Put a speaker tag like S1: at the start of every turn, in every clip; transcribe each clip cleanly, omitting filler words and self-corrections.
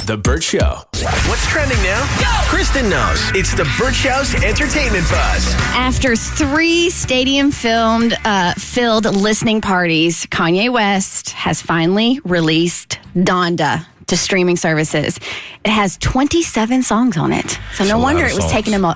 S1: The Burt Show. What's trending now? Go! Kristen knows. It's The Burt Show's entertainment buzz.
S2: After 3 stadium-filled listening parties, Kanye West has finally released Donda to streaming services. It has 27 songs on it. So no wonder it's taking him a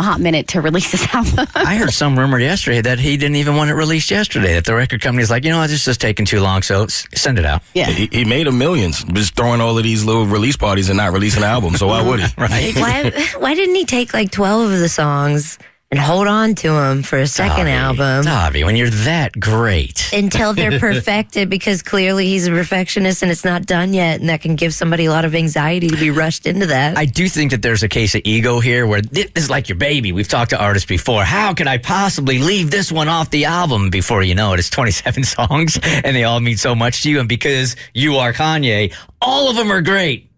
S2: hot minute to release this album.
S3: I heard some rumor yesterday that he didn't even want it released yesterday, that the record company's like, this is taking too long, so send it out.
S2: Yeah.
S4: He made millions just throwing all of these little release parties and not releasing an album, so why would he?
S3: Right.
S5: Why didn't he take like 12 of the songs and hold on to them for a second album?
S3: Dobby, when you're that great.
S5: Until they're perfected, because clearly he's a perfectionist and it's not done yet, and that can give somebody a lot of anxiety to be rushed into that.
S3: I do think that there's a case of ego here where this is like your baby. We've talked to artists before. How could I possibly leave this one off the album? Before you know it, it's 27 songs and they all mean so much to you. And because you are Kanye, all of them are great.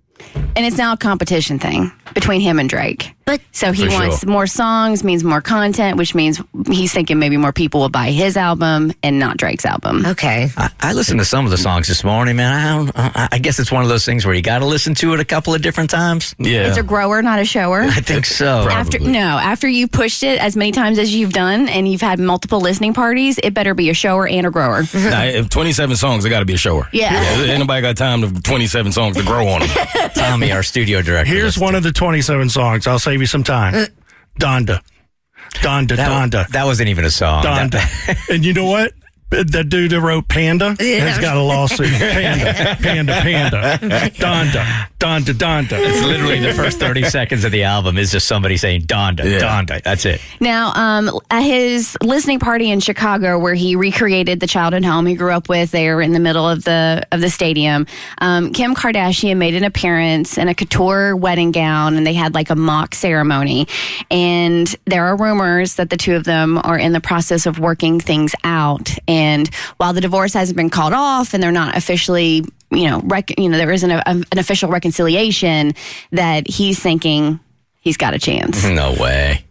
S2: And it's now a competition thing between him and Drake.
S5: But
S2: so he wants more songs, means more content, which means he's thinking maybe more people will buy his album and not Drake's album.
S5: Okay.
S3: I listened to some of the songs this morning, man. I guess it's one of those things where you got to listen to it a couple of different times.
S4: Yeah.
S2: It's a grower, not a shower.
S3: I think so.
S2: After you've pushed it as many times as you've done and you've had multiple listening parties, it better be a shower and a grower.
S4: If 27 songs, it got to be a shower.
S2: Yeah.
S4: Ain't nobody got time to 27 songs to grow on them.
S3: Tommy, our studio director.
S6: Here's one of the 27 songs. I'll save you some time. Donda.
S3: That wasn't even a song.
S6: Donda. And you know what? That dude that wrote Panda has got a lawsuit. Panda. Donda.
S3: It's literally the first 30 seconds of the album is just somebody saying Donda. That's it.
S2: Now, at his listening party in Chicago, where he recreated the childhood home he grew up with there in the middle of the stadium, Kim Kardashian made an appearance in a couture wedding gown, and they had like a mock ceremony. And there are rumors that the two of them are in the process of working things out. And while the divorce hasn't been called off and they're not officially, there isn't an official reconciliation, that he's thinking he's got a chance.
S3: No way.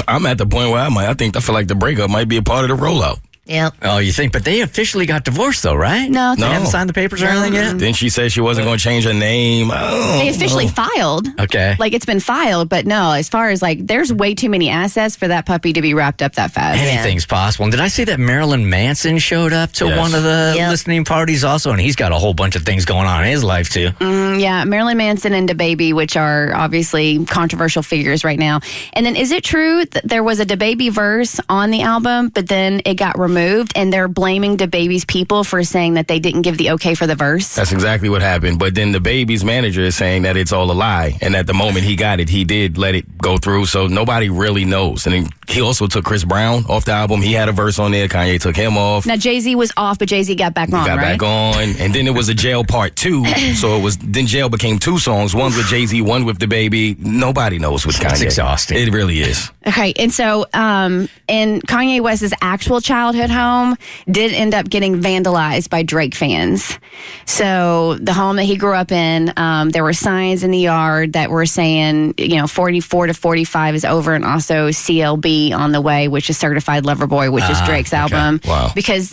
S4: I'm at the point where I feel like the breakup might be a part of the rollout.
S5: Yep.
S3: Oh, you think? But they officially got divorced, though, right?
S2: No.
S3: They haven't signed the papers or anything yet?
S4: Then she said she wasn't going to change her name.
S2: They officially filed.
S3: Okay.
S2: Like, it's been filed, but no, as far as, there's way too many assets for that puppy to be wrapped up that fast.
S3: Anything's possible. And did I see that Marilyn Manson showed up to one of the listening parties also? And he's got a whole bunch of things going on in his life, too.
S2: Yeah, Marilyn Manson and DaBaby, which are obviously controversial figures right now. And then is it true that there was a DaBaby verse on the album, but then it got removed, and they're blaming DaBaby's people for saying that they didn't give the okay for the verse?
S4: That's exactly what happened. But then DaBaby's manager is saying that it's all a lie. And at the moment he got it, he did let it go through. So nobody really knows. And then he also took Chris Brown off the album. He had a verse on there. Kanye took him off.
S2: Now, Jay-Z was off, but Jay-Z got back on,
S4: got
S2: right?
S4: back on. And then it was a Jail Part 2. So then Jail became 2 songs. One with Jay-Z, one with DaBaby. Nobody knows with Kanye.
S3: It's exhausting.
S4: It really is.
S2: Okay, and so in Kanye West's actual childhood home did end up getting vandalized by Drake fans. So the home that he grew up in, there were signs in the yard that were saying, 44 to 45 is over, and also CLB on the way, which is Certified Lover Boy, which is Drake's album.
S4: Wow.
S2: Because,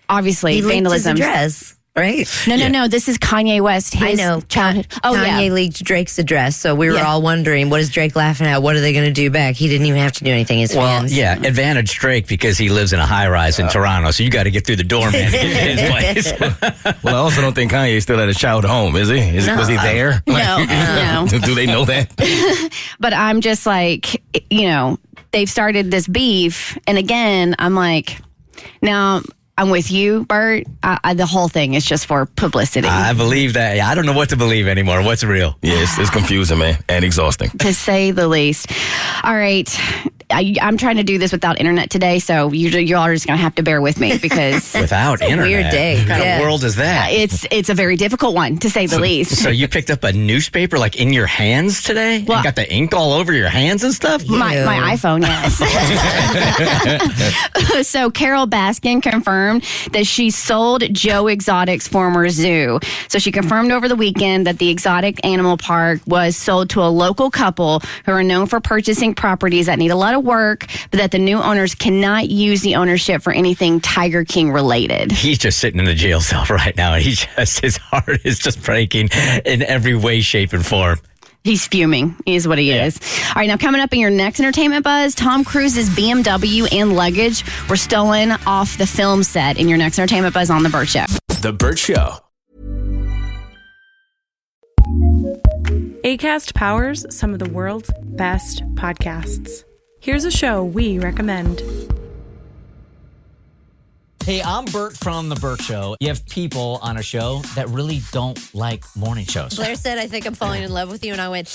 S2: obviously,
S5: he
S2: vandalism.
S5: Leaked his address, right?
S2: No. This is Kanye West. His childhood.
S5: Kanye leaked Drake's address, so we were all wondering, what is Drake laughing at? What are they going to do back? He didn't even have to do anything. His fans.
S3: Advantage Drake because he lives in a high-rise in Toronto, so you got to get through the doorman to get to his place.
S4: Well, I also don't think Kanye's still at his childhood home, is he? Was he there?
S2: No.
S4: Do they know that?
S2: But I'm just like, they've started this beef, and again, I'm like, now I'm with you, Bert. The whole thing is just for publicity.
S3: I believe that. I don't know what to believe anymore. What's real?
S4: Yes, it's confusing, man, and exhausting.
S2: To say the least. All right. I'm trying to do this without internet today, so you all are just going to have to bear with me because...
S3: Without internet?
S5: Weird day.
S3: What kind of world is that?
S2: It's a very difficult one, to say the least.
S3: So you picked up a newspaper in your hands today?
S2: Well,
S3: you got the ink all over your hands and stuff?
S2: My iPhone, yes. So Carol Baskin confirmed that she sold Joe Exotic's former zoo. So she confirmed over the weekend that the exotic animal park was sold to a local couple who are known for purchasing properties that need a lot to work, but that the new owners cannot use the ownership for anything Tiger King related.
S3: He's just sitting in the jail cell right now, and his heart is just breaking in every way, shape, and form.
S2: He's fuming, is what he is. All right, now coming up in your next entertainment buzz, Tom Cruise's BMW and luggage were stolen off the film set in your next entertainment buzz on The Burt Show.
S1: The Burt Show.
S7: Acast powers some of the world's best podcasts. Here's a show we recommend.
S3: Hey, I'm Bert from The Burt Show. You have people on a show that really don't like morning shows.
S5: Blair said, I think I'm falling in love with you. And I went,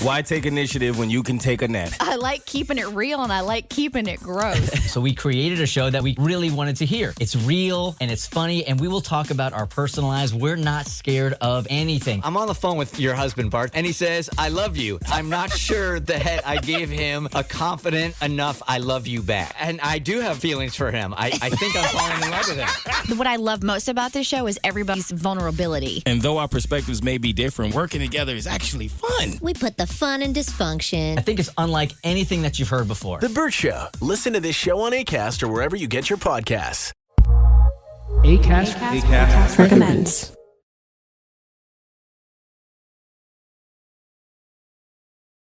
S4: Why take initiative when you can take a nap?
S8: I like keeping it real and I like keeping it gross.
S3: So we created a show that we really wanted to hear. It's real and it's funny, and we will talk about our personal lives. We're not scared of anything. I'm on the phone with your husband, Bart, and he says, I love you. I'm not sure that I gave him a confident enough I love you back. And I do have feelings for him. I think I'm falling in love with him.
S8: What I love most about this show is everybody's vulnerability.
S4: And though our perspectives may be different, working together is actually fun.
S9: We put the fun in dysfunction.
S3: I think it's unlike anything that you've heard before.
S1: The Burt Show. Listen to this show on Acast or wherever you get your podcasts.
S7: Acast recommends.